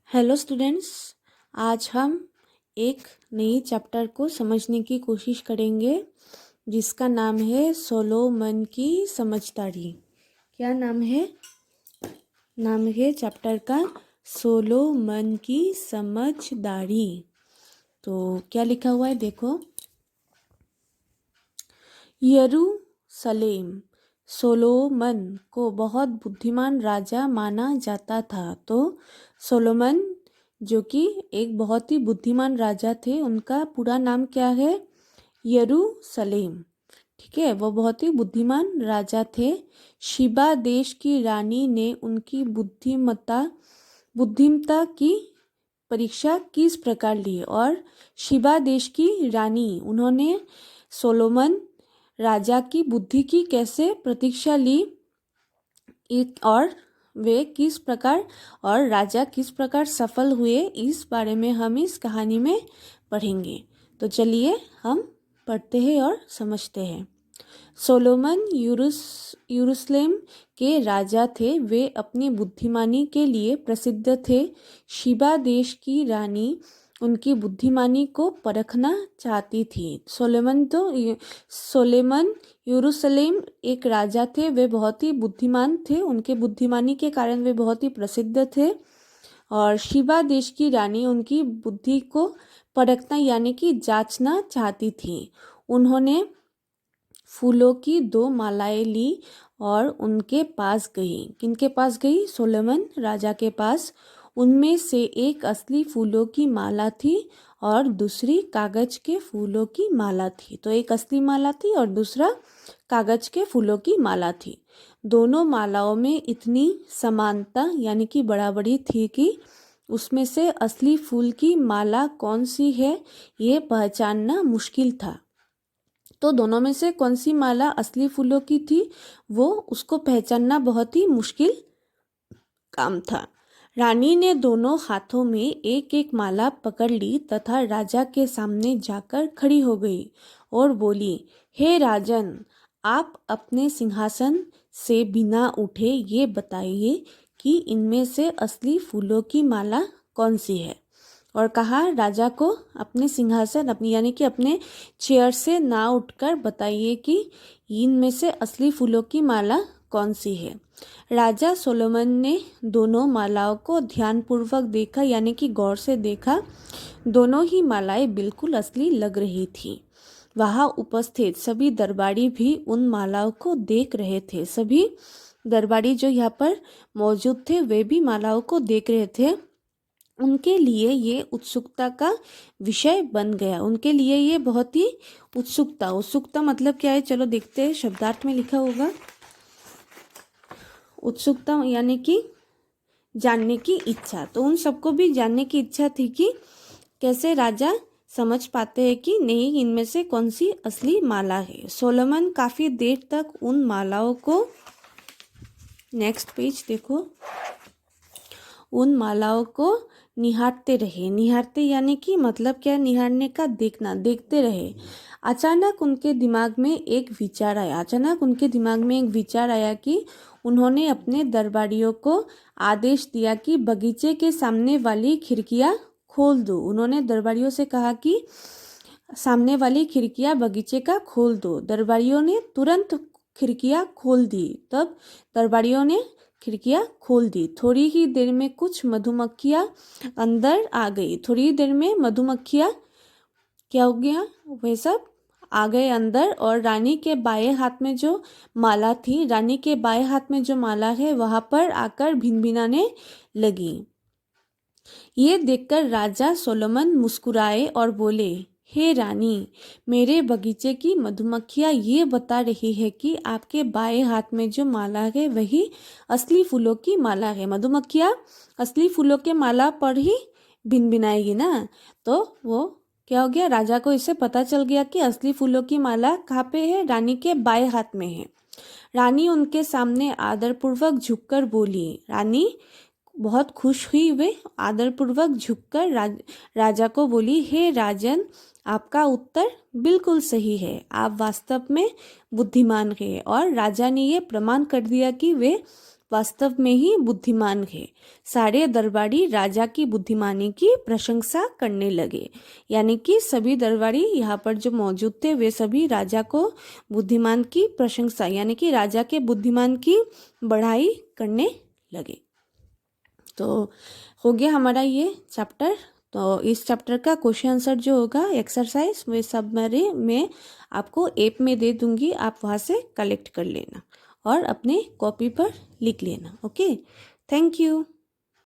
Hello students, आज हम एक नई चैप्टर को समझने की कोशिश करेंगे जिसका नाम है सोलोमन की समझदारी। क्या नाम है? नाम है चैप्टर का सोलोमन की समझदारी। तो क्या लिखा हुआ है देखो। यरूशलेम सोलोमन को बहुत बुद्धिमान राजा माना जाता था। तो सोलोमन जो कि एक बहुत ही बुद्धिमान राजा थे, उनका पूरा नाम क्या है? यरूशलेम। ठीक है, वो बहुत ही बुद्धिमान राजा थे। शिबा देश की रानी ने उनकी बुद्धिमत्ता की परीक्षा किस प्रकार ली? और शिबा देश की रानी उन्होंने सोलोमन राजा की बुद्धि की कैसे प्रतीक्षा ली, और वे किस प्रकार और राजा किस प्रकार सफल हुए, इस बारे में हम इस कहानी में पढ़ेंगे। तो चलिए हम पढ़ते हैं और समझते हैं। सोलोमन यरूशलेम के राजा थे। वे अपनी बुद्धिमानी के लिए प्रसिद्ध थे। शिबा देश की रानी उनकी बुद्धिमानी को परखना चाहती थी। सोलोमन यरूशलेम एक राजा थे। वे बहुत ही बुद्धिमान थे। उनके बुद्धिमानी के कारण वे बहुत ही प्रसिद्ध थे। और शिबा देश की रानी उनकी बुद्धि को परखना यानी कि जांचना चाहती थी। उन्होंने फूलों की 2 मालाएं ली और उनके पास गई। किनके पास गई? सोलोमन राजा के पास। उनमें से एक असली फूलों की माला थी और दूसरी कागज के फूलों की माला थी। तो एक असली माला थी और दूसरा कागज के फूलों की माला थी। दोनों मालाओं में इतनी समानता यानी कि बराबरी थी कि उसमें से असली फूल की माला कौन सी है ये पहचानना मुश्किल था। तो दोनों में से कौन सी माला असली फूलों की थी वो उसको पहचानना बहुत ही मुश्किल काम था। रानी ने दोनों हाथों में एक एक माला पकड़ ली तथा राजा के सामने जाकर खड़ी हो गई और बोली, हे राजन, आप अपने सिंहासन से बिना उठे ये बताइए कि इनमें से असली फूलों की माला कौन सी है। और कहा राजा को अपने सिंहासन यानी कि अपने चेयर से ना उठकर बताइए कि इनमें से असली फूलों की माला कौन सी है। राजा सोलोमन ने दोनों मालाओं को ध्यानपूर्वक देखा यानी कि गौर से देखा। दोनों ही मालाएं बिल्कुल असली लग रही थी। वहां उपस्थित सभी दरबारी भी उन मालाओं को देख रहे थे। सभी दरबारी जो यहाँ पर मौजूद थे वे भी मालाओं को देख रहे थे। उनके लिए ये उत्सुकता का विषय बन गया। उनके लिए ये बहुत ही उत्सुकता मतलब क्या है? चलो देखते हैं। शब्दार्थ में लिखा होगा। उत्सुकता यानी कि जानने की इच्छा। तो उन सबको भी जानने की इच्छा थी कि कैसे राजा समझ पाते हैं कि नहीं इनमें से कौन सी असली माला है। सोलोमन काफी देर तक उन मालाओं को, नेक्स्ट पेज देखो, उन मालाओं को निहारते रहे। निहारते यानी कि मतलब क्या? निहारने का देखना, देखते रहे। अचानक उनके दिमाग में एक विचार आया कि उन्होंने अपने दरबारियों को आदेश दिया कि बगीचे के सामने वाली खिड़कियां खोल दो। उन्होंने दरबारियों से कहा कि सामने वाली खिड़कियां बगीचे का खोल दो। दरबारियों ने तुरंत खिड़कियां खोल दी। तब दरबारियों ने खिड़कियां खोल दी। थोड़ी ही देर में कुछ मधुमक्खियां अंदर आ गई। थोड़ी देर में मधुमक्खियां क्या हो गया? वे सब आ गए अंदर। और रानी के बाएं हाथ में जो माला थी, रानी के बाएं हाथ में जो माला है वहां पर आकर भिनभिनाने लगी। ये देखकर राजा सोलोमन मुस्कुराए और बोले, हे रानी, मेरे बगीचे की मधुमक्खियां ये बता रही है कि आपके बाएं हाथ में जो माला है वही असली फूलों की माला है। मधुमक्खियां असली फूलों के माला पर ही भिनभिनाएगी ना। तो वो क्या हो गया? राजा को इससे पता चल गया कि असली फूलों की माला कहाँ पे है? रानी के बाएं हाथ में है। रानी उनके सामने आदरपूर्वक झुककर बोली। रानी बहुत खुश हुई। वे आदरपूर्वक झुककर राजा को बोली, हे राजन, आपका उत्तर बिल्कुल सही है। आप वास्तव में बुद्धिमान हैं। और राजा ने ये प्रमाण कर दिया कि वे वास्तव में ही बुद्धिमान है। सारे दरबारी राजा की बुद्धिमानी की प्रशंसा करने लगे। यानी कि सभी दरबारी यहाँ पर जो मौजूद थे वे सभी राजा को बुद्धिमान की प्रशंसा यानी कि राजा के बुद्धिमान की बढ़ाई करने लगे। तो हो गया हमारा ये चैप्टर। तो इस चैप्टर का क्वेश्चन आंसर जो होगा एक्सरसाइज वे सब मैं आपको ऐप में दे दूंगी, आप वहाँ से कलेक्ट कर लेना और अपने कॉपी पर लिख लेना। Okay, thank you.